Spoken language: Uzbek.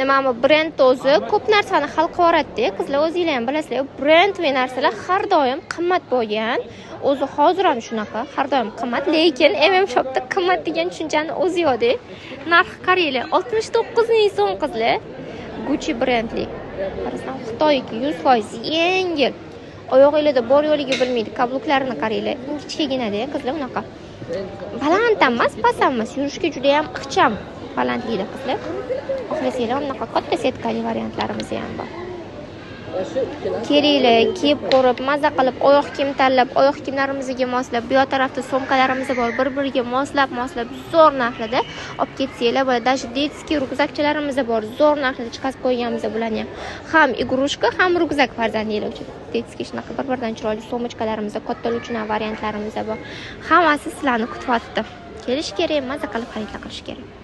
Nima bu brend o'zi ko'p narsani hal qilaveradi. Qizlar o'zingizlar ham bilasizlar, brend va narsalar har doim qimmat bo'lgan. O'zi hozir ham shunaqa, har doim qimmat, lekin Shopda qimmat degan tushunchani o'zi yo'q-da. Narxi qaranglar, 69 ming so'm qizlar. Gucci brendli. Qarasam Xitoyniki 100% yengil. Oyog'ingizda bor yo'ligi bilmaydi. Kabluklarini qaranglar. Kichkigina-da, qizlar unaqa. Baland emas, past emas, yurishga juda ham ixcham. Balandlikda qizlar. Xohlasanglar unaqa katta setkali variantlarimiz ham bor. Kelinglar, kiyib ko'rib, maza qilib, oyoq kiyim tanlab, oyoq kiyimlarimizga moslab, bu tarafda sumkalarimiz bor, bir-biriga moslab zo'r narxlarda olib ketsanglar, bo'ladi. Даже детский ryukzakchalarimiz bor, zo'r narxlarda chiqarib qo'yganmiz bularni ham. Ham igrushka, ham ryukzak farzandinglar uchun. Детский shunaqa bir-biridan chiroyli so'mochkalarimiz, kattaluchna variantlarimiz bor. Hammasi sizlarni kutyapti. Kelish kerak, maza qilib xarid qilish kerak.